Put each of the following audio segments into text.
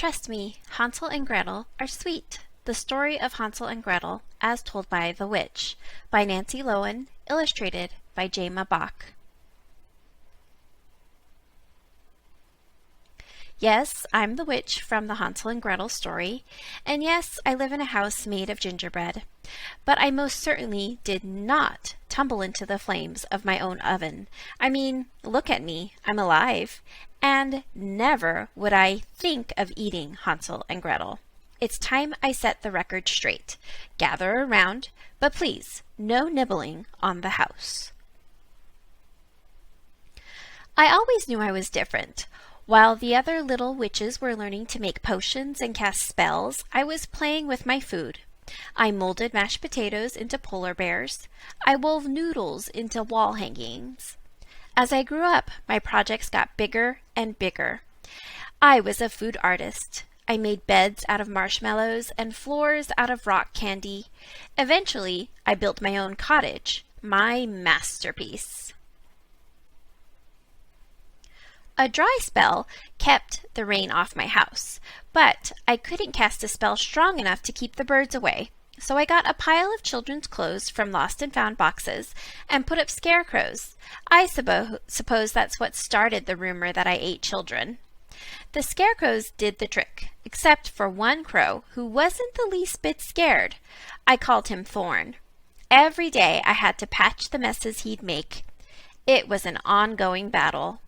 Trust me, Hansel and Gretel are sweet. The Story of Hansel and Gretel, as told by the Witch, by Nancy Loewen, illustrated by Jema Bach. Yes, I'm the witch from the Hansel and Gretel story, and yes, I live in a house made of gingerbread. But I most certainly did not tumble into the flames of my own oven. I mean, look at me, I'm alive, and never would I think of eating Hansel and Gretel. It's time I set the record straight. Gather around, but please, no nibbling on the house. I always knew I was different. While the other little witches were learning to make potions and cast spells, I was playing with my food. I molded mashed potatoes into polar bears. I wove noodles into wall hangings. As I grew up, my projects got bigger and bigger. I was a food artist. I made beds out of marshmallows and floors out of rock candy. Eventually, I built my own cottage, my masterpiece. A dry spell kept the rain off my house, but I couldn't cast a spell strong enough to keep the birds away. So I got a pile of children's clothes from lost and found boxes and put up scarecrows. I suppose that's what started the rumor that I ate children. The scarecrows did the trick, except for one crow who wasn't the least bit scared. I called him Thorn. Every day I had to patch the messes he'd make. It was an ongoing battle.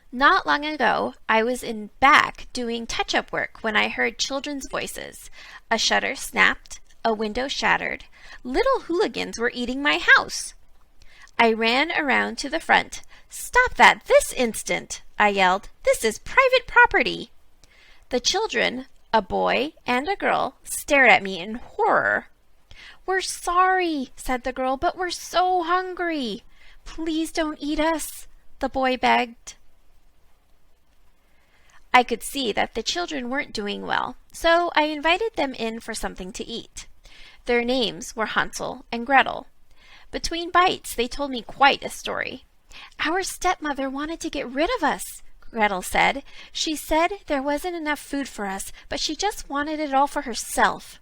Not long ago, I was in back doing touch-up work when I heard children's voices. A shutter snapped, a window shattered. Little hooligans were eating my house. I ran around to the front. "Stop that this instant!" I yelled. "This is private property!" The children, a boy and a girl, stared at me in horror. "We're sorry," said the girl, "but we're so hungry. Please don't eat us," the boy begged. I could see that the children weren't doing well, so I invited them in for something to eat. Their names were Hansel and Gretel. Between bites, they told me quite a story. "Our stepmother wanted to get rid of us," Gretel said. "She said there wasn't enough food for us, but she just wanted it all for herself.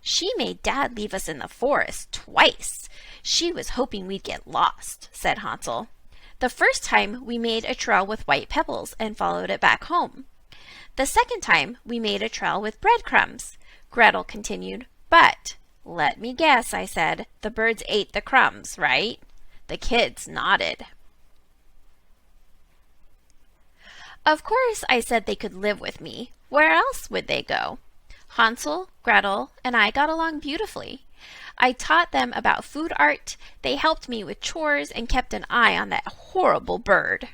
She made Dad leave us in the forest twice. She was hoping we'd get lost," said Hansel. "The first time we made a trail with white pebbles and followed it back home. The second time we made a trail with breadcrumbs," Gretel continued. "But let me guess," I said, "the birds ate the crumbs, right?" The kids nodded. Of course, I said they could live with me. Where else would they go? Hansel, Gretel, and I got along beautifully. I taught them about food art, they helped me with chores, and kept an eye on that horrible bird.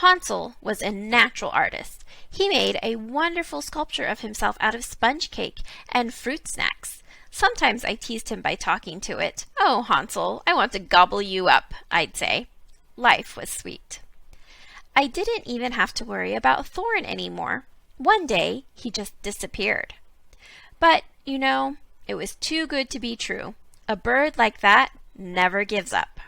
Hansel was a natural artist. He made a wonderful sculpture of himself out of sponge cake and fruit snacks. Sometimes I teased him by talking to it. "Oh, Hansel, I want to gobble you up," I'd say. Life was sweet. I didn't even have to worry about Thorn anymore. One day, he just disappeared. But, you know, it was too good to be true. A bird like that never gives up.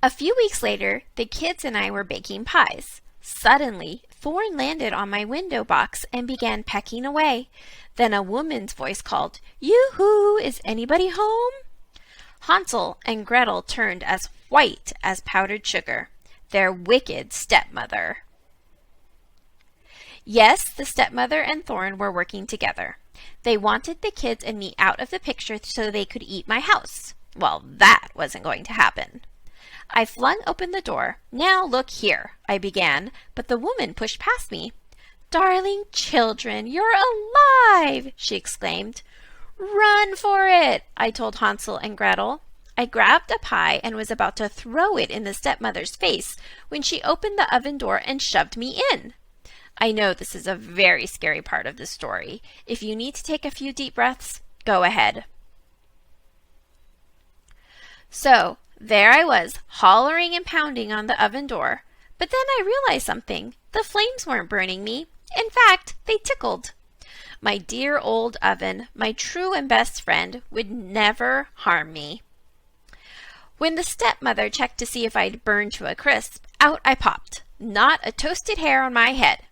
A few weeks later, the kids and I were baking pies. Suddenly, Thorn landed on my window box and began pecking away. Then a woman's voice called, "Yoo-hoo, is anybody home?" Hansel and Gretel turned as white as powdered sugar. Their wicked stepmother. Yes, the stepmother and Thorn were working together. They wanted the kids and me out of the picture so they could eat my house. Well, that wasn't going to happen. I flung open the door. "Now look here," I began, but the woman pushed past me. "Darling children, you're alive!" she exclaimed. "Run for it," I told Hansel and Gretel. I grabbed a pie and was about to throw it in the stepmother's face when she opened the oven door and shoved me in. I know this is a very scary part of the story. If you need to take a few deep breaths, go ahead. So, there I was, hollering and pounding on the oven door. But then I realized something. The flames weren't burning me. In fact, they tickled. My dear old oven, my true and best friend, would never harm me. When the stepmother checked to see if I'd burned to a crisp, out I popped, not a toasted hair on my head.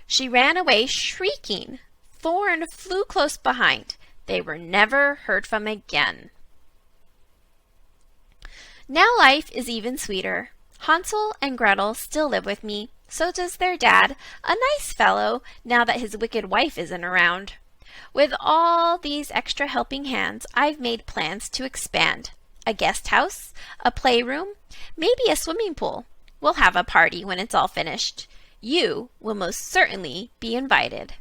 She ran away shrieking. Thorn flew close behind. They were never heard from again. Now life is even sweeter. Hansel and Gretel still live with me. So does their dad, a nice fellow, now that his wicked wife isn't around. With all these extra helping hands, I've made plans to expand. A guest house, a playroom, maybe a swimming pool. We'll have a party when it's all finished. You will most certainly be invited.